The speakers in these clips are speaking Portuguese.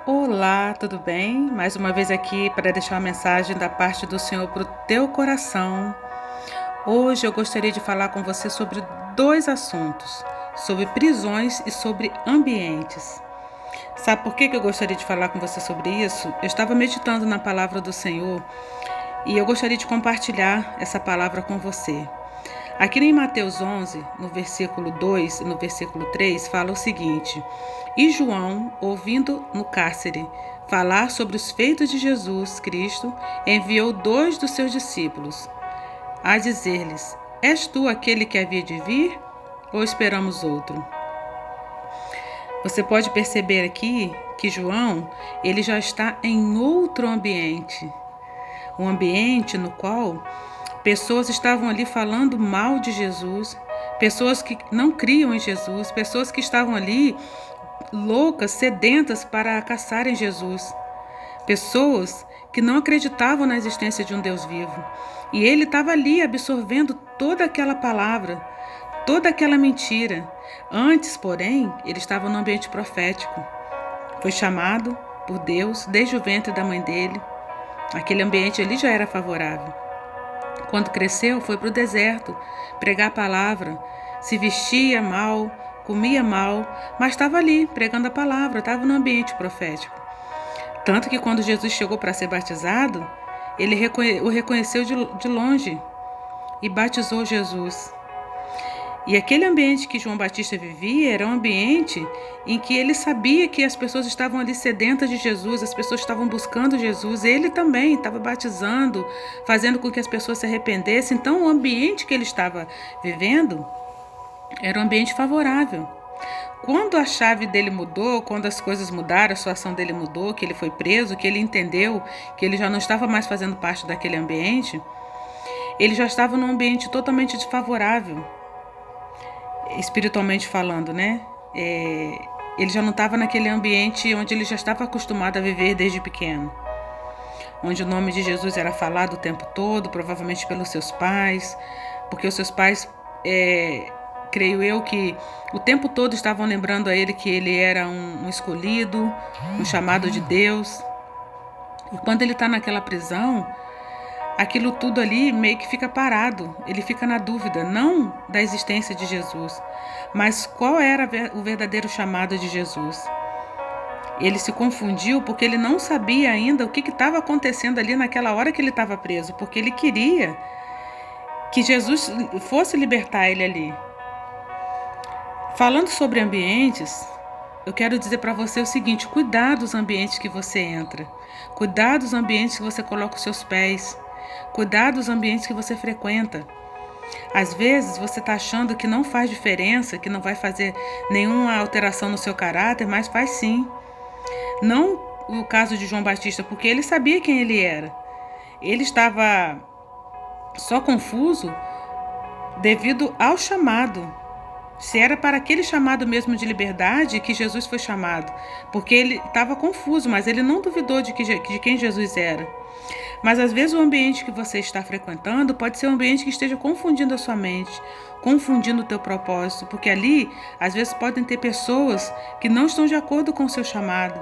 Olá, tudo bem? Mais uma vez aqui para deixar uma mensagem da parte do Senhor para o teu coração. Hoje eu gostaria de falar com você sobre dois assuntos, sobre prisões e sobre ambientes. Sabe por que eu gostaria de falar com você sobre isso? Eu estava meditando na palavra do Senhor e eu gostaria de compartilhar essa palavra com você. Aqui em Mateus 11, no versículo 2 e no versículo 3, fala o seguinte: E João, ouvindo no cárcere falar sobre os feitos de Jesus Cristo, enviou 2 dos seus discípulos, a dizer-lhes: És tu aquele que havia de vir, ou esperamos outro? Você pode perceber aqui que João, ele já está em outro ambiente, um ambiente no qual pessoas estavam ali falando mal de Jesus, pessoas que não criam em Jesus, pessoas que estavam ali loucas, sedentas para caçarem Jesus, pessoas que não acreditavam na existência de um Deus vivo. E ele estava ali absorvendo toda aquela palavra, toda aquela mentira. Antes, porém, ele estava no ambiente profético. Foi chamado por Deus desde o ventre da mãe dele. Aquele ambiente ali já era favorável. Quando cresceu, foi para o deserto pregar a palavra, se vestia mal, comia mal, mas estava ali pregando a palavra, estava no ambiente profético. Tanto que quando Jesus chegou para ser batizado, ele o reconheceu de longe e batizou Jesus. E aquele ambiente que João Batista vivia era um ambiente em que ele sabia que as pessoas estavam ali sedentas de Jesus, as pessoas estavam buscando Jesus, ele também estava batizando, fazendo com que as pessoas se arrependessem. Então, o ambiente que ele estava vivendo era um ambiente favorável. Quando a chave dele mudou, quando as coisas mudaram, a situação dele mudou, que ele foi preso, que ele entendeu que ele já não estava mais fazendo parte daquele ambiente, ele já estava num ambiente totalmente desfavorável, espiritualmente falando, né? Ele já não estava naquele ambiente onde ele já estava acostumado a viver desde pequeno, onde o nome de Jesus era falado o tempo todo, provavelmente pelos seus pais, porque os seus pais, creio eu, que o tempo todo estavam lembrando a ele que ele era um escolhido, um chamado de Deus. E quando ele está naquela prisão, aquilo tudo ali meio que fica parado, ele fica na dúvida, não da existência de Jesus, mas qual era o verdadeiro chamado de Jesus. Ele se confundiu porque ele não sabia ainda o que estava acontecendo ali naquela hora que ele estava preso, porque ele queria que Jesus fosse libertar ele ali. Falando sobre ambientes, eu quero dizer para você o seguinte: cuidado dos ambientes que você entra, cuidado dos ambientes que você coloca os seus pés, cuidado dos ambientes que você frequenta. Às vezes você está achando que não faz diferença, que não vai fazer nenhuma alteração no seu caráter, mas faz sim. Não o caso de João Batista, porque ele sabia quem ele era. Ele estava só confuso devido ao chamado. Se era para aquele chamado mesmo de liberdade que Jesus foi chamado. Porque ele estava confuso, mas ele não duvidou de quem Jesus era. Mas às vezes o ambiente que você está frequentando pode ser um ambiente que esteja confundindo a sua mente, confundindo o teu propósito, porque ali às vezes podem ter pessoas que não estão de acordo com o seu chamado,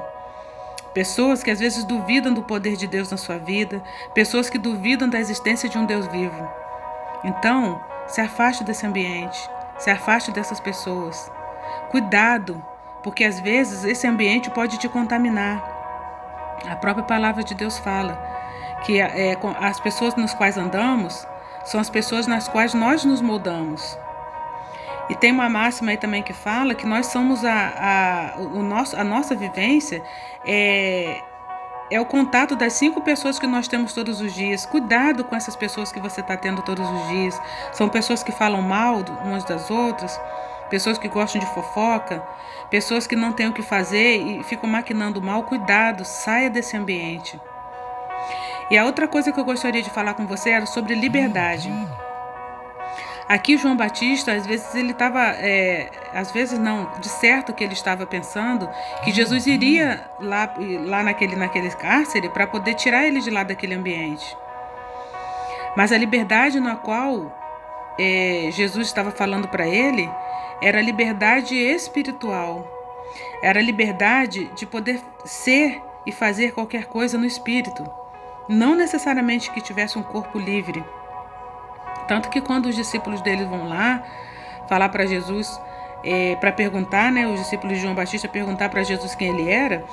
pessoas que às vezes duvidam do poder de Deus na sua vida, pessoas que duvidam da existência de um Deus vivo. Então, se afaste desse ambiente, se afaste dessas pessoas. Cuidado, porque às vezes esse ambiente pode te contaminar. A própria palavra de Deus fala que as pessoas nas quais andamos são as pessoas nas quais nós nos moldamos. E tem uma máxima aí também que fala que nós somos a nossa vivência é o contato das 5 pessoas que nós temos todos os dias. Cuidado com essas pessoas que você está tendo todos os dias. São pessoas que falam mal umas das outras, pessoas que gostam de fofoca, pessoas que não têm o que fazer e ficam maquinando mal. Cuidado, saia desse ambiente. E a outra coisa que eu gostaria de falar com você era sobre liberdade. Aqui João Batista, às vezes ele estava, às vezes não, de certo que ele estava pensando que Jesus iria lá naquele cárcere para poder tirar ele de lá daquele ambiente. Mas a liberdade na qual Jesus estava falando para ele era a liberdade espiritual. Era a liberdade de poder ser e fazer qualquer coisa no espírito, não necessariamente que tivesse um corpo livre. Tanto que quando os discípulos dele vão lá falar para Jesus, para perguntar, né, os discípulos de João Batista perguntar para Jesus quem ele era,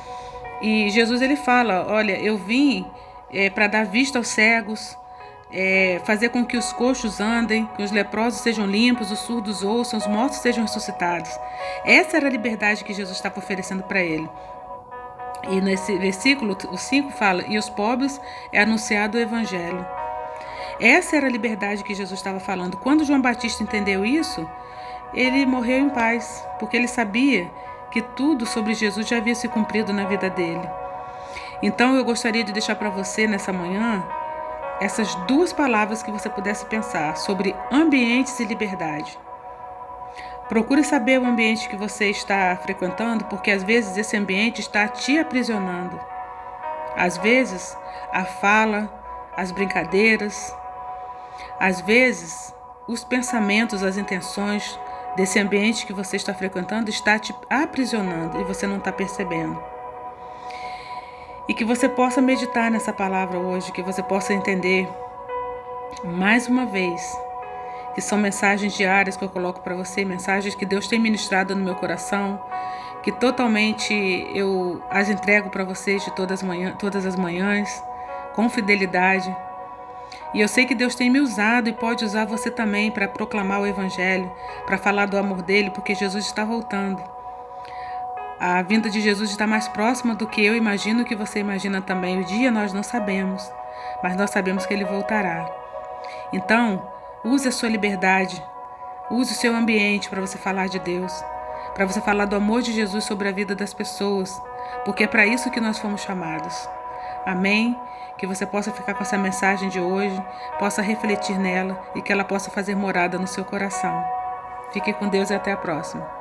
e Jesus ele fala, olha, eu vim para dar vista aos cegos, fazer com que os coxos andem, que os leprosos sejam limpos, os surdos ouçam, os mortos sejam ressuscitados. Essa era a liberdade que Jesus estava oferecendo para ele. E nesse versículo, o 5 fala, e os pobres é anunciado o evangelho. Essa era a liberdade que Jesus estava falando. Quando João Batista entendeu isso, ele morreu em paz, porque ele sabia que tudo sobre Jesus já havia se cumprido na vida dele. Então eu gostaria de deixar para você nessa manhã essas duas palavras que você pudesse pensar sobre ambientes e liberdade. Procure saber o ambiente que você está frequentando, porque às vezes esse ambiente está te aprisionando. Às vezes, a fala, as brincadeiras, às vezes, os pensamentos, as intenções desse ambiente que você está frequentando está te aprisionando e você não está percebendo. E que você possa meditar nessa palavra hoje, que você possa entender mais uma vez que são mensagens diárias que eu coloco para você, mensagens que Deus tem ministrado no meu coração, que totalmente eu as entrego para vocês de todas as manhãs, com fidelidade. E eu sei que Deus tem me usado e pode usar você também para proclamar o Evangelho, para falar do amor dele, porque Jesus está voltando. A vinda de Jesus está mais próxima do que eu imagino, que você imagina também. O dia nós não sabemos, mas nós sabemos que ele voltará. Então, use a sua liberdade, use o seu ambiente para você falar de Deus, para você falar do amor de Jesus sobre a vida das pessoas, porque é para isso que nós fomos chamados. Amém? Que você possa ficar com essa mensagem de hoje, possa refletir nela e que ela possa fazer morada no seu coração. Fique com Deus e até a próxima.